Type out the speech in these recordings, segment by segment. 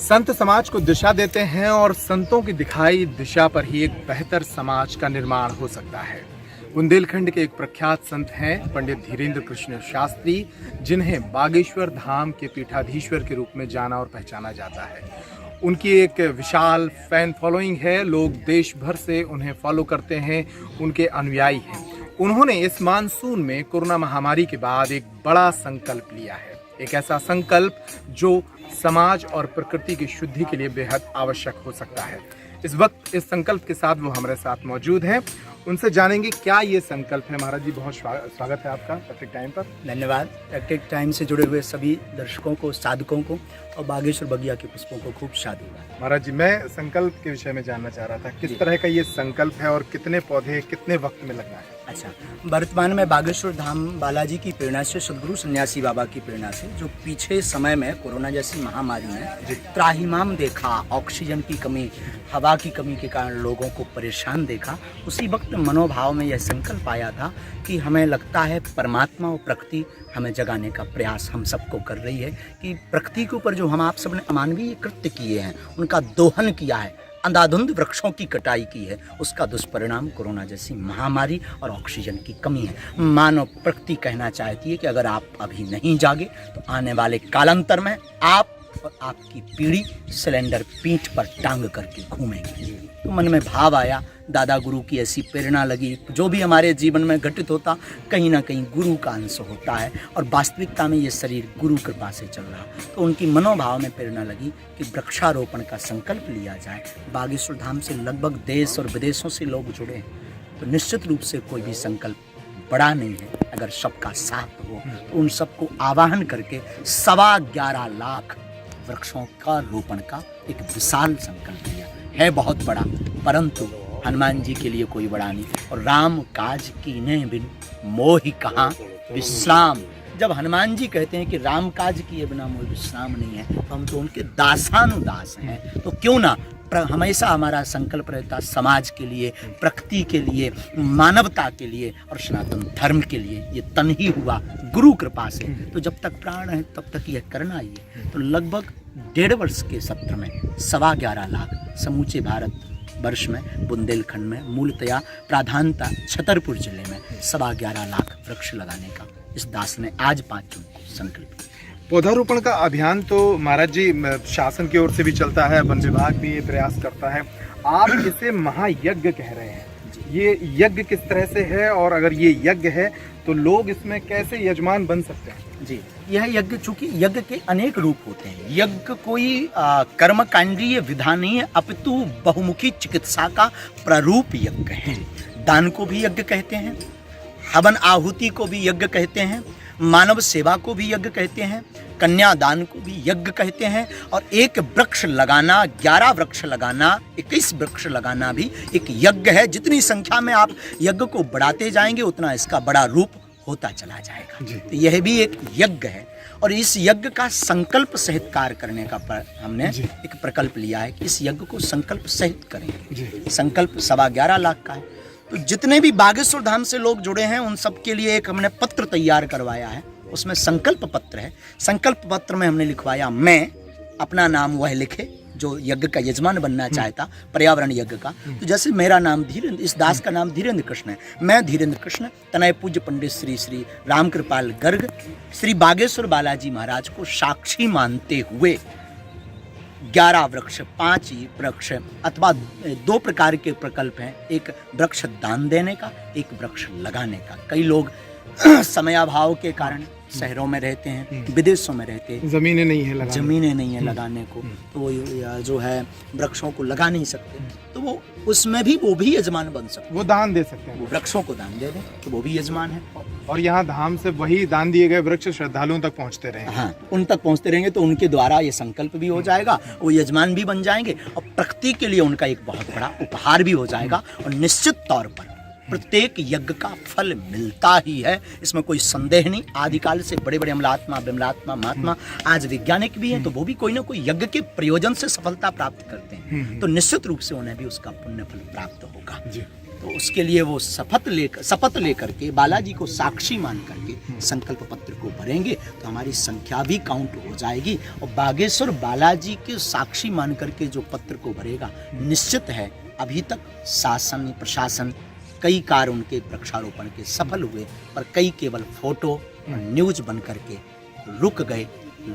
संत समाज को दिशा देते हैं और संतों की दिखाई दिशा पर ही एक बेहतर समाज का निर्माण हो सकता है। बुंदेलखंड के एक प्रख्यात संत हैं पंडित धीरेन्द्र कृष्ण शास्त्री, जिन्हें बागेश्वर धाम के पीठाधीश्वर के रूप में जाना और पहचाना जाता है। उनकी एक विशाल फैन फॉलोइंग है, लोग देश भर से उन्हें फॉलो करते हैं, उनके अनुयायी हैं। उन्होंने इस मानसून में कोरोना महामारी के बाद एक बड़ा संकल्प लिया है, एक ऐसा संकल्प जो समाज और प्रकृति की शुद्धि के लिए बेहद आवश्यक हो सकता है। इस वक्त इस संकल्प के साथ वो हमारे साथ मौजूद हैं, उनसे जानेंगे क्या ये संकल्प है। महाराज जी, बहुत स्वागत है आपका प्रैक्टिक टाइम पर। धन्यवाद। प्रैक्टिक टाइम से जुड़े हुए सभी दर्शकों को, साधकों को और बागेश्वर बगिया के पुष्पों को खूब शादी। महाराज जी, मैं संकल्प के विषय में जानना चाह रहा था, किस तरह का ये संकल्प है और कितने पौधे कितने वक्त में लगना है? अच्छा, वर्तमान में बागेश्वर धाम बालाजी की प्रेरणा से, सदगुरु सन्यासी बाबा की प्रेरणा से, जो पीछे समय में कोरोना जैसी महामारी में त्राहिमाम देखा, ऑक्सीजन की कमी, हवा की कमी के कारण लोगों को परेशान देखा, उसी वक्त मनोभाव में यह संकल्प आया था कि हमें लगता है परमात्मा और प्रकृति हमें जगाने का प्रयास हम सबको कर रही है, कि प्रकृति के ऊपर जो हम आप सबने अमानवीय कृत्य किए हैं, उनका दोहन किया है, अंधाधुंध वृक्षों की कटाई की है, उसका दुष्परिणाम कोरोना जैसी महामारी और ऑक्सीजन की कमी है। मानव प्रकृति कहना चाहती है कि अगर आप अभी नहीं जागे तो आने वाले कालांतर में आप और आपकी पीढ़ी सिलेंडर पीठ पर टांग करके घूमेंगे। तो मन में भाव आया, दादा गुरु की ऐसी प्रेरणा लगी, जो भी हमारे जीवन में घटित होता कहीं ना कहीं गुरु का अंश होता है और वास्तविकता में ये शरीर गुरु कृपा से चल रहा। तो उनकी मनोभाव में प्रेरणा लगी कि वृक्षारोपण का संकल्प लिया जाए। बागेश्वर धाम से लगभग देश और विदेशों से लोग जुड़े हैं, तो निश्चित रूप से कोई भी संकल्प बड़ा नहीं है अगर सबका साथ हो। तो उन सबको आवाहन करके 11.25 लाख वृक्षों का रोपण का एक विशाल संकल्प लिया है। बहुत बड़ा, परंतु हनुमान जी के लिए कोई बड़ा नहीं। और राम काज कीने बिन मोहि कहाँ विश्राम। जब हनुमान जी कहते हैं कि राम काज किए बिना मोहि विश्राम नहीं है, तो हम तो उनके दासानुदास हैं। तो क्यों ना हमेशा हमारा संकल्प रहता समाज के लिए, प्रकृति के लिए, मानवता के लिए और सनातन धर्म के लिए। ये तन ही हुआ गुरु कृपा से, तो जब तक प्राण है तब तक यह करना ही है। तो लगभग 1.5 वर्ष के सत्र में 11.25 लाख समूचे भारत वर्ष में, बुंदेलखंड में मूलतया प्राधानता छतरपुर जिले में 11.25 लाख वृक्ष लगाने का इस दास ने आज 5 जून को संकल्प किया। पौधारोपण का अभियान तो महाराज जी शासन की ओर से भी चलता है, वन विभाग भी ये प्रयास करता है, आप इसे महायज्ञ कह रहे हैं। ये यज्ञ किस तरह से है और अगर ये यज्ञ है तो लोग इसमें कैसे यजमान बन सकते हैं? जी, यह यज्ञ, चूंकि यज्ञ के अनेक रूप होते हैं। यज्ञ कोई कर्मकांडीय विधा नहीं है, अपितु बहुमुखी चिकित्सा का प्रारूप यज्ञ है। दान को भी यज्ञ कहते हैं, हवन आहुति को भी यज्ञ कहते हैं, मानव सेवा को भी यज्ञ कहते हैं, कन्यादान को भी यज्ञ कहते हैं, और एक वृक्ष लगाना, 11 वृक्ष लगाना, 21 वृक्ष लगाना भी एक यज्ञ है। जितनी संख्या में आप यज्ञ को बढ़ाते जाएंगे उतना इसका बड़ा रूप होता चला जाएगा। तो यह भी एक यज्ञ है और इस यज्ञ का संकल्प सहित कार्य करने का हमने एक प्रकल्प लिया है कि इस यज्ञ को संकल्प सहित करेंगे। संकल्प 11.25 लाख का है। तो जितने भी बागेश्वर धाम से लोग जुड़े हैं उन सब के लिए एक हमने पत्र तैयार करवाया है, उसमें संकल्प पत्र है। संकल्प पत्र में हमने लिखवाया, मैं अपना नाम वह लिखे जो यज्ञ का यजमान बनना चाहता, पर्यावरण यज्ञ का। तो जैसे मेरा नाम धीरेन्द्र, इस दास का नाम धीरेन्द्र कृष्ण है, मैं धीरेन्द्र कृष्ण तनय पूज्य पंडित श्री श्री रामकृपाल गर्ग श्री बागेश्वर बालाजी महाराज को साक्षी मानते हुए 11 वृक्ष, 5 वृक्ष अथवा 2 प्रकार के प्रकल्प हैं, एक वृक्ष दान देने का, एक वृक्ष लगाने का। कई लोग समयाभाव के कारण शहरों में रहते हैं, विदेशों में रहते हैं, जमीनें नहीं है लगाने को, तो वो जो है वृक्षों को लगा नहीं सकते, तो वो उसमें भी वो भी यजमान बन सकते, वो दान दे सकते हैं, वो वृक्षों को दान दे दें तो वो भी यजमान है। और यहाँ धाम से वही दान दिए गए वृक्ष श्रद्धालुओं तक पहुँचते रहेंगे। हाँ, उन तक पहुँचते रहेंगे तो उनके द्वारा ये संकल्प भी हो जाएगा, वो यजमान भी बन जाएंगे और प्रकृति के लिए उनका एक बहुत बड़ा उपहार भी हो जाएगा। और निश्चित तौर पर प्रत्येक यज्ञ का फल मिलता ही है, इसमें कोई संदेह नहीं। आदिकाल से बड़े बड़े अमलात्मा, विमलात्मा, महात्मा आज वैज्ञानिक भी हैं, तो वो भी कोई ना कोई यज्ञ के प्रयोजन से सफलता प्राप्त करते हैं, तो निश्चित रूप से उन्हें भी उसका पुण्य फल प्राप्त होगा। तो उसके लिए वो शपथ लेकर के बालाजी को साक्षी मान करके संकल्प पत्र को भरेंगे तो हमारी संख्या भी काउंट हो जाएगी। और बागेश्वर बालाजी के साक्षी मान करके जो पत्र को भरेगा, निश्चित है अभी तक शासन प्रशासन कई कार्य उनके वृक्षारोपण के सफल हुए, पर कई केवल फोटो और न्यूज बन करके रुक गए,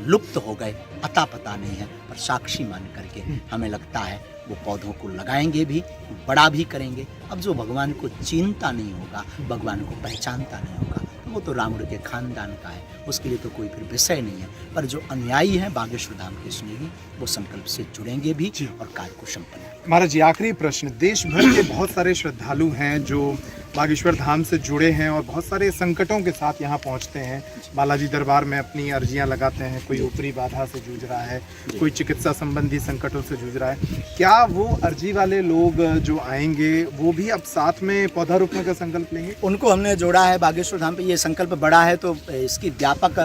लुप्त हो गए, पता नहीं है। पर साक्षी मान करके हमें लगता है वो पौधों को लगाएंगे भी, बड़ा भी करेंगे। अब जो भगवान को चिंता नहीं होगा, भगवान को पहचानता नहीं होगा, तो वो तो रामुड़ के खानदान का है, उसके लिए तो कोई फिर विषय नहीं है। पर जो अनुयायी हैं बागेश्वर धाम के स्नेही, वो संकल्प से जुड़ेंगे भी और कार्य को संपन्न। महाराज जी, आखिरी प्रश्न, देश भर के बहुत सारे श्रद्धालु हैं जो बागेश्वर धाम से जुड़े हैं और बहुत सारे संकटों के साथ यहाँ पहुँचते हैं, बालाजी दरबार में अपनी अर्जियाँ लगाते हैं। कोई ऊपरी बाधा से जूझ रहा है, कोई चिकित्सा संबंधी संकटों से जूझ रहा है। क्या वो अर्जी वाले लोग जो आएंगे वो भी अब साथ में पौधारोपण का संकल्प लेंगे? उनको हमने जोड़ा है बागेश्वर धाम पे। ये संकल्प बड़ा है तो इसकी व्यापक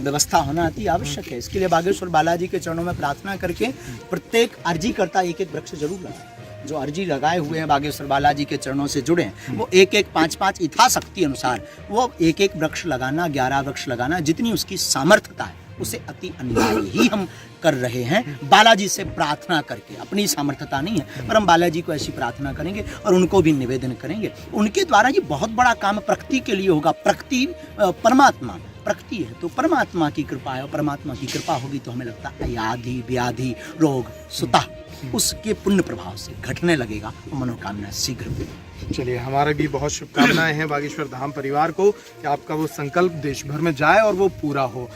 व्यवस्था होना अति आवश्यक है। इसके लिए बागेश्वर बालाजी के चरणों में प्रार्थना करके प्रत्येक अर्जी करता एक वृक्ष जरूर लगाए। जो अर्जी लगाए हुए हैं बागेश्वर बालाजी के चरणों से जुड़े हैं, वो एक 5 यथाशक्ति अनुसार वो एक वृक्ष लगाना, 11 वृक्ष लगाना, जितनी उसकी सामर्थ्यता है उसे अति अनिवार्य ही हम कर रहे हैं। बालाजी से प्रार्थना करके, अपनी सामर्थ्यता नहीं है पर हम बालाजी को ऐसी प्रार्थना करेंगे और उनको भी निवेदन करेंगे। उनके द्वारा ये बहुत बड़ा काम प्रकृति के लिए होगा। प्रकृति परमात्मा, प्रकृति है तो परमात्मा की कृपा है, और परमात्मा की कृपा होगी तो हमें लगता है आदि व्याधि रोग सुता उसके पुण्य प्रभाव से घटने लगेगा और मनोकामना शीघ्र पूरी। चलिए, हमारे भी बहुत शुभकामनाएं हैं बागेश्वर धाम परिवार को कि आपका वो संकल्प देश भर में जाए और वो पूरा हो।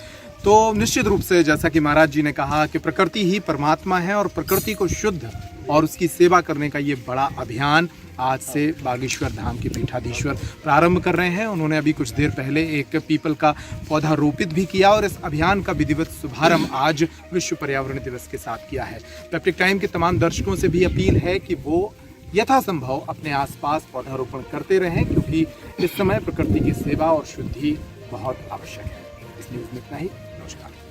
तो निश्चित रूप से जैसा कि महाराज जी ने कहा कि प्रकृति ही परमात्मा है और प्रकृति को शुद्ध और उसकी सेवा करने का ये बड़ा अभियान आज से बागेश्वर धाम के पीठाधीश्वर प्रारंभ कर रहे हैं। उन्होंने अभी कुछ देर पहले एक पीपल का पौधा रोपित भी किया और इस अभियान का विधिवत शुभारंभ आज विश्व पर्यावरण दिवस के साथ किया है। पेप्टिक टाइम के तमाम दर्शकों से भी अपील है कि वो यथासंभव अपने आसपास पौधारोपण करते रहें, क्योंकि इस समय प्रकृति की सेवा और शुद्धि बहुत आवश्यक है। इस न्यूज़ में इतना ही।